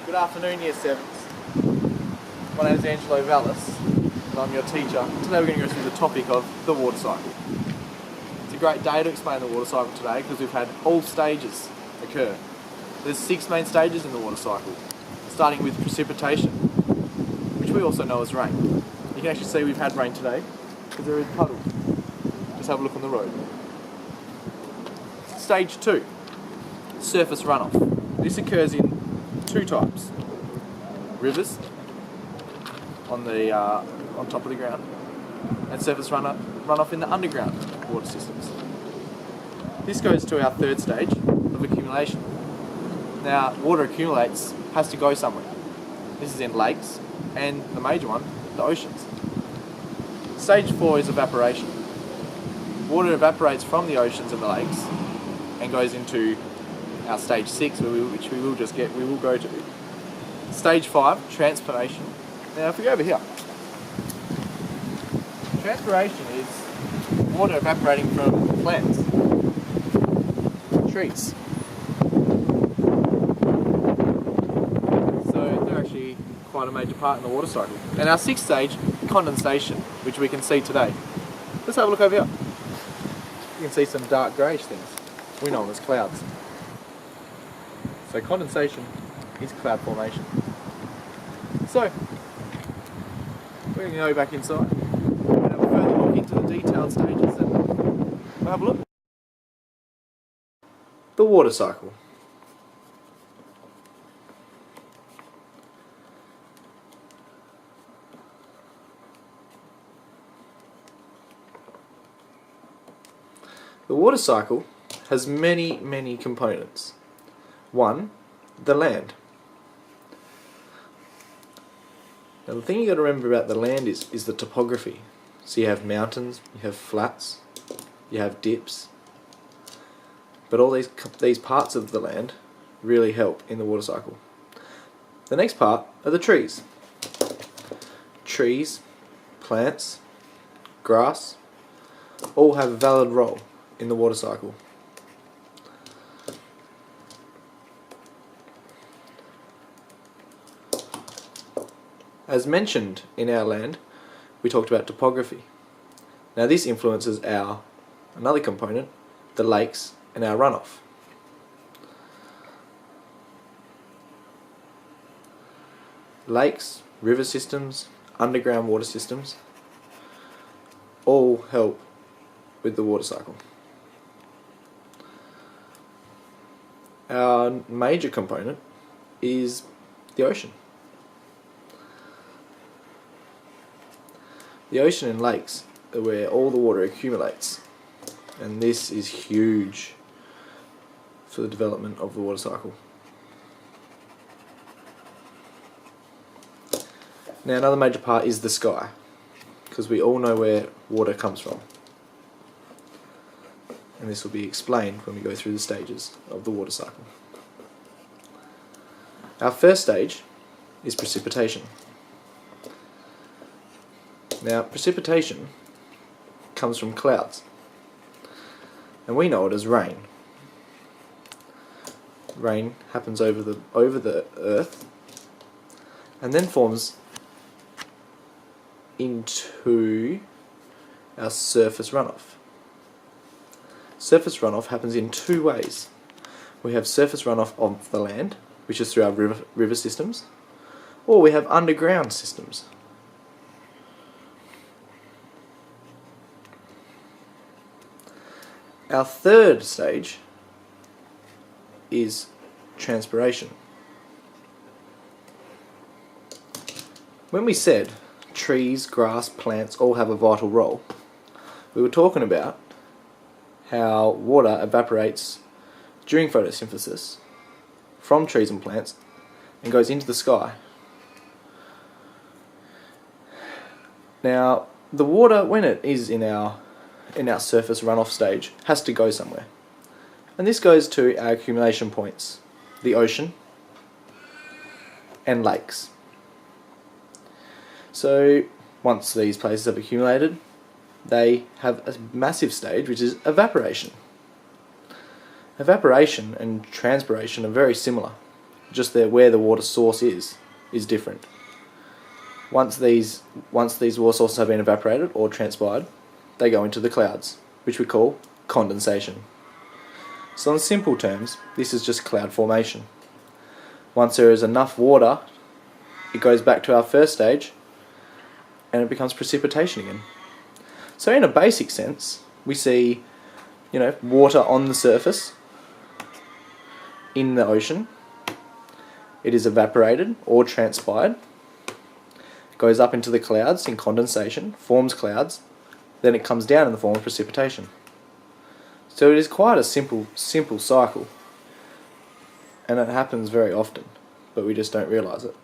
Good afternoon, Year 7s. My name is Angelo Vallis, and I'm your teacher. Today we're going to go through the topic of the water cycle. It's a great day to explain the water cycle today because we've had all stages occur. There's 6 main stages in the water cycle, starting with precipitation, which we also know as rain. You can actually see we've had rain today because there is puddles. Just have a look on the road. Stage 2, surface runoff. This occurs in 2 types: rivers on top of the ground, and surface runoff in the underground water systems. This goes to our 3rd stage of accumulation. Now, water accumulates, has to go somewhere. This is in lakes, and the major one, the oceans. Stage 4 is evaporation. Water evaporates from the oceans and the lakes and goes into our stage 6, which we will go to. Stage 5, transpiration. Now if we go over here, transpiration is water evaporating from plants, trees. So they're actually quite a major part in the water cycle. And our 6th stage, condensation, which we can see today. Let's have a look over here. You can see some dark greyish things. We know them as clouds. So condensation is cloud formation. So, we're going to go back inside. We're going to have a further look into the detailed stages and we'll have a look. The water cycle. The water cycle has many components. 1, the land. Now the thing you got to remember about the land is the topography. So you have mountains, you have flats, you have dips. But all these parts of the land really help in the water cycle. The next part are the trees. Trees, plants, grass, all have a valid role in the water cycle. As mentioned in our land, we talked about topography. Now this influences another component, the lakes and our runoff. Lakes, river systems, underground water systems all help with the water cycle. Our major component is the ocean. The ocean and lakes are where all the water accumulates, and this is huge for the development of the water cycle. Now another major part is the sky, because we all know where water comes from, and this will be explained when we go through the stages of the water cycle. Our first stage is precipitation. Now, precipitation comes from clouds, and we know it as rain. Rain happens over the earth, and then forms into our surface runoff. Surface runoff happens in 2 ways. We have surface runoff of the land, which is through our river systems, or we have underground systems. Our 3rd stage is transpiration. When we said trees, grass, plants all have a vital role, we were talking about how water evaporates during photosynthesis from trees and plants and goes into the sky. Now, the water, when it is in our surface runoff stage, has to go somewhere. And this goes to our accumulation points, the ocean and lakes. So once these places have accumulated, they have a massive stage, which is evaporation. Evaporation and transpiration are very similar. just where the water source is different. Once these water sources have been evaporated or transpired, they go into the clouds, which we call condensation. So in simple terms, this is just cloud formation. Once there is enough water, it goes back to our first stage and it becomes precipitation again. So in a basic sense, we see, water on the surface in the ocean. It is evaporated or transpired, goes up into the clouds in condensation, forms clouds, then it comes down in the form of precipitation. So it is quite a simple cycle, and it happens very often, but we just don't realise it.